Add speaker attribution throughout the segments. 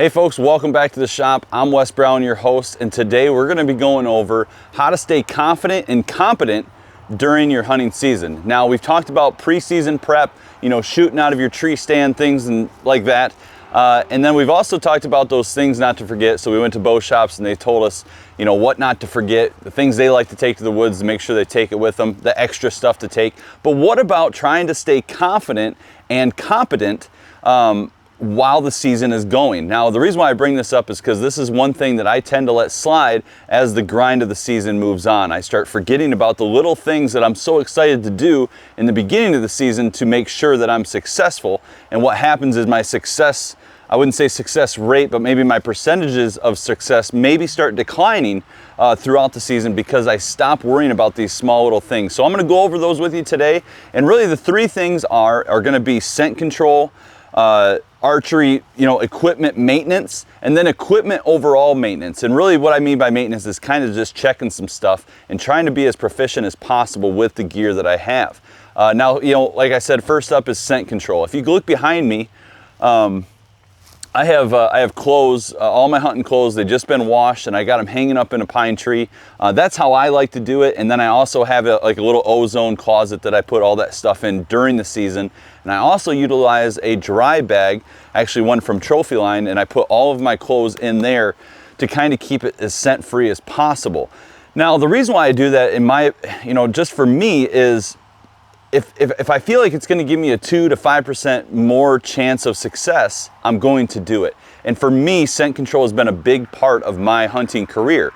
Speaker 1: Hey folks, welcome back to the shop. I'm Wess Brown, your host, and today we're going to be going over how to stay confident and competent during your hunting season. Now, we've talked about preseason prep, shooting out of your tree stand, things and like that. And then we've also talked about those things not to forget. So we went to bow shops and they told us, what not to forget, the things they like to take to the woods to make sure they take it with them, the extra stuff to take. But what about trying to stay confident and competent while the season is going? Now, the reason why I bring this up is because this is one thing that I tend to let slide as the grind of the season moves on. I start forgetting about the little things that I'm so excited to do in the beginning of the season to make sure that I'm successful. And what happens is my success, I wouldn't say success rate, but maybe my percentages of success maybe start declining throughout the season because I stop worrying about these small little things. So I'm going to go over those with you today. And really the three things are going to be scent control, archery, equipment maintenance, and then equipment overall maintenance. And really what I mean by maintenance is kind of just checking some stuff and trying to be as proficient as possible with the gear that I have. Now, like I said, first up is scent control. If you look behind me, I have clothes, all my hunting clothes, they've just been washed and I got them hanging up in a pine tree. That's how I like to do it. And then I also have a little ozone closet that I put all that stuff in during the season. And I also utilize a dry bag, actually one from Trophy Line, and I put all of my clothes in there to kind of keep it as scent free as possible. Now, the reason why I do that in my, just for me is if I feel like it's going to give me a 2 to 5% more chance of success, I'm going to do it. And for me, scent control has been a big part of my hunting career.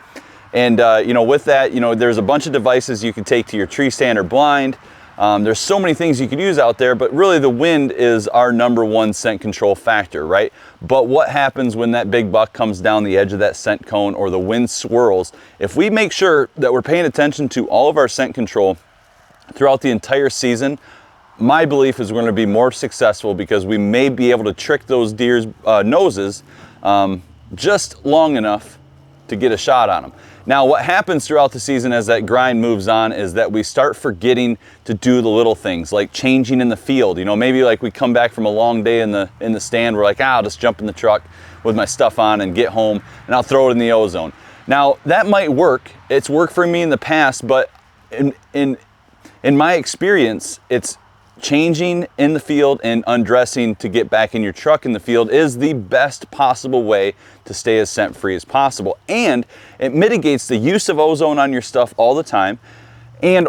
Speaker 1: And with that, there's a bunch of devices you can take to your tree stand or blind. There's so many things you could use out there, but really the wind is our #1 scent control factor, right? But what happens when that big buck comes down the edge of that scent cone or the wind swirls? If we make sure that we're paying attention to all of our scent control throughout the entire season, my belief is we're going to be more successful because we may be able to trick those deer's noses just long enough to get a shot on them. Now, what happens throughout the season as that grind moves on is that we start forgetting to do the little things like changing in the field. Maybe like we come back from a long day in the stand, we're like, I'll just jump in the truck with my stuff on and get home and I'll throw it in the ozone. Now, that might work. It's worked for me in the past, but in my experience, it's changing in the field and undressing to get back in your truck in the field is the best possible way to stay as scent free as possible. And it mitigates the use of ozone on your stuff all the time,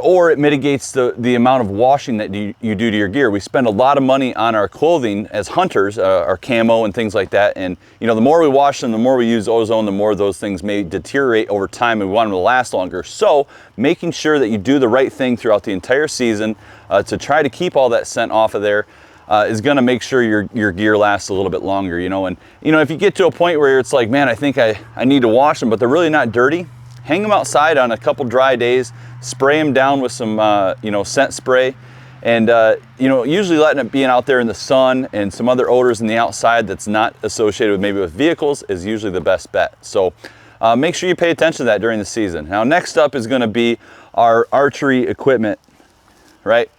Speaker 1: or it mitigates the amount of washing that you do to your gear. We spend a lot of money on our clothing as hunters, our camo and things like that. And the more we wash them, the more we use ozone, the more those things may deteriorate over time and we want them to last longer. So making sure that you do the right thing throughout the entire season to try to keep all that scent off of there is going to make sure your gear lasts a little bit longer, And if you get to a point where it's like, man, I think I need to wash them, but they're really not dirty, hang them outside on a couple dry days, spray them down with some, scent spray. And, usually letting it being out there in the sun and some other odors in the outside that's not associated with maybe with vehicles is usually the best bet. So make sure you pay attention to that during the season. Now, next up is going to be our archery equipment, right?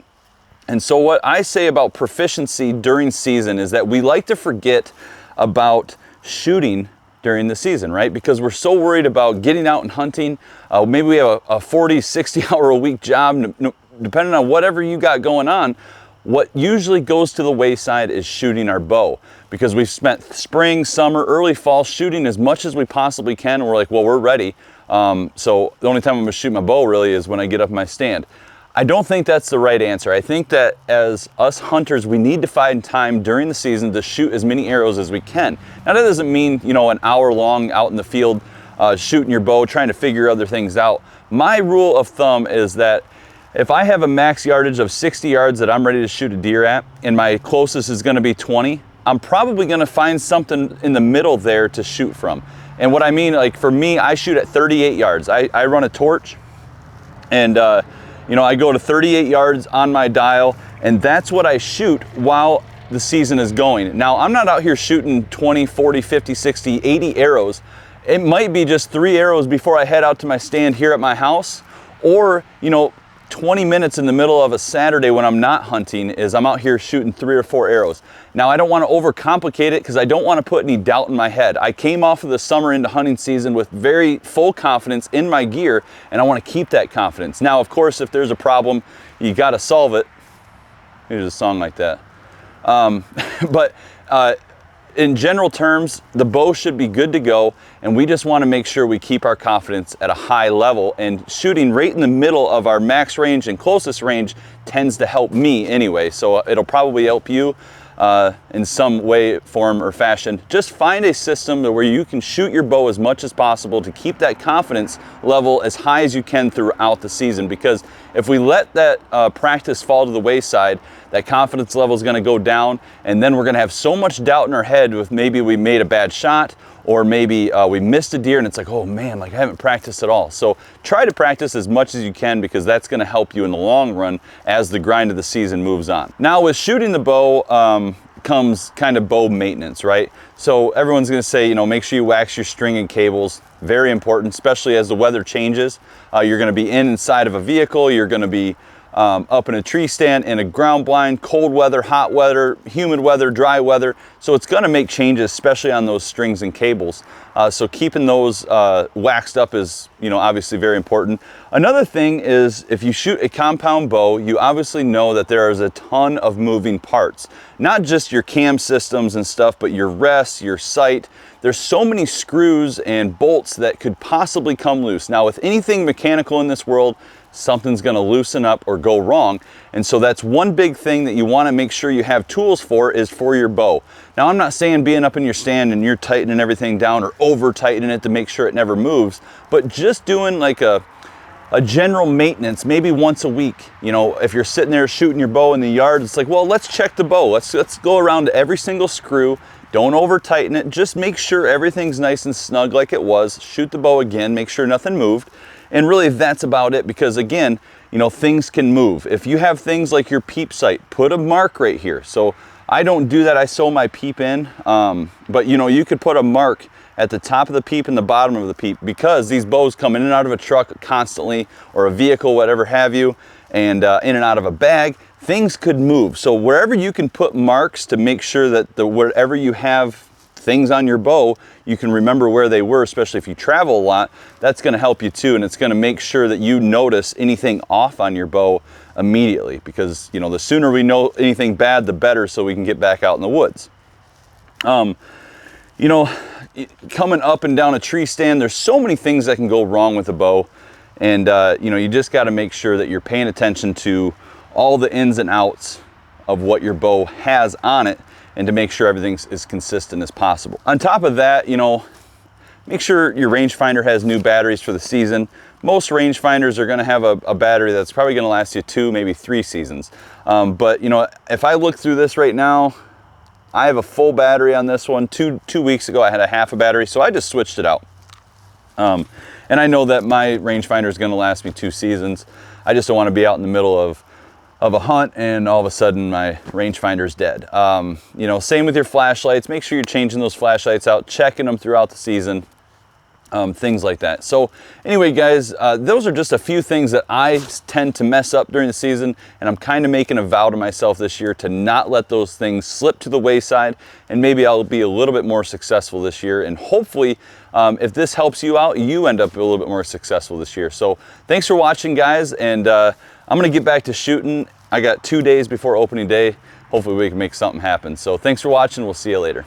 Speaker 1: And so what I say about proficiency during season is that we like to forget about shooting during the season, right? Because we're so worried about getting out and hunting. Maybe we have a 40, 60 hour a week job, depending on whatever you got going on. What usually goes to the wayside is shooting our bow because we've spent spring, summer, early fall shooting as much as we possibly can. And we're like, well, we're ready. So the only time I'm gonna shoot my bow really is when I get up my stand. I don't think that's the right answer. I think that as us hunters, we need to find time during the season to shoot as many arrows as we can. Now that doesn't mean, an hour long out in the field shooting your bow, trying to figure other things out. My rule of thumb is that if I have a max yardage of 60 yards that I'm ready to shoot a deer at, and my closest is gonna be 20, I'm probably gonna find something in the middle there to shoot from. And what I mean, like for me, I shoot at 38 yards. I run a torch and I go to 38 yards on my dial, and that's what I shoot while the season is going. Now, I'm not out here shooting 20, 40, 50, 60, 80 arrows. It might be just 3 arrows before I head out to my stand here at my house, or, 20 minutes in the middle of a Saturday when I'm not hunting is I'm out here shooting 3 or 4 arrows. Now I don't want to overcomplicate it because I don't want to put any doubt in my head. I came off of the summer into hunting season with very full confidence in my gear, and I want to keep that confidence. Now, of course, if there's a problem, you got to solve it. Here's a song like that. In general terms, the bow should be good to go, and we just want to make sure we keep our confidence at a high level, and shooting right in the middle of our max range and closest range tends to help me anyway, so it'll probably help you in some way, form, or fashion. Just find a system where you can shoot your bow as much as possible to keep that confidence level as high as you can throughout the season, because if we let that practice fall to the wayside, that confidence level is going to go down, and then we're going to have so much doubt in our head with maybe we made a bad shot, or maybe we missed a deer and it's like, oh man, like I haven't practiced at all. So try to practice as much as you can, because that's going to help you in the long run as the grind of the season moves on. Now with shooting the bow comes kind of bow maintenance, right? So everyone's going to say, you know, make sure you wax your string and cables. Very important, especially as the weather changes. You're going to be inside of a vehicle, you're going to be up in a tree stand, in a ground blind, cold weather, hot weather, humid weather, dry weather. So it's going to make changes, especially on those strings and cables. So keeping those waxed up is, you know, obviously very important. Another thing is, if you shoot a compound bow, you obviously know that there is a ton of moving parts. Not just your cam systems and stuff, but your rests, your sight. There's so many screws and bolts that could possibly come loose. Now with anything mechanical in this world, something's going to loosen up or go wrong, and so that's one big thing that you want to make sure you have tools for, is for your bow. Now I'm not saying being up in your stand and you're tightening everything down or over tightening it to make sure it never moves, but just doing like a general maintenance, maybe once a week. You know, if you're sitting there shooting your bow in the yard, it's like, well, let's check the bow, let's go around to every single screw. Don't over tighten it, just make sure everything's nice and snug like it was. Shoot the bow again, make sure nothing moved. And really that's about it, because again, you know, things can move. If you have things like your peep sight, put a mark right here. So I don't do that, I sew my peep in, but you know, you could put a mark at the top of the peep and the bottom of the peep, because these bows come in and out of a truck constantly, or a vehicle, whatever have you, and in and out of a bag. Things could move. So wherever you can put marks to make sure that wherever you have things on your bow, you can remember where they were, especially if you travel a lot. That's going to help you too, and it's going to make sure that you notice anything off on your bow immediately, because you know, the sooner we know anything bad, the better, so we can get back out in the woods. You know, coming up and down a tree stand, there's so many things that can go wrong with a bow, and you know, you just got to make sure that you're paying attention to all the ins and outs of what your bow has on it, and to make sure everything is consistent as possible. On top of that, you know, make sure your rangefinder has new batteries for the season. Most rangefinders are going to have a battery that's probably going to last you 2, maybe 3 seasons. But you know, if I look through this right now, I have a full battery on this one. Two weeks ago I had a half a battery, so I just switched it out. And I know that my rangefinder is going to last me 2 seasons. I just don't want to be out in the middle of a hunt and all of a sudden my rangefinder's dead. You know, same with your flashlights. Make sure you're changing those flashlights out, checking them throughout the season, things like that. So anyway, guys, those are just a few things that I tend to mess up during the season, and I'm kind of making a vow to myself this year to not let those things slip to the wayside, and maybe I'll be a little bit more successful this year, and hopefully if this helps you out, you end up a little bit more successful this year. So thanks for watching, guys, and I'm gonna get back to shooting. I got 2 days before opening day. Hopefully we can make something happen. So thanks for watching. We'll see you later.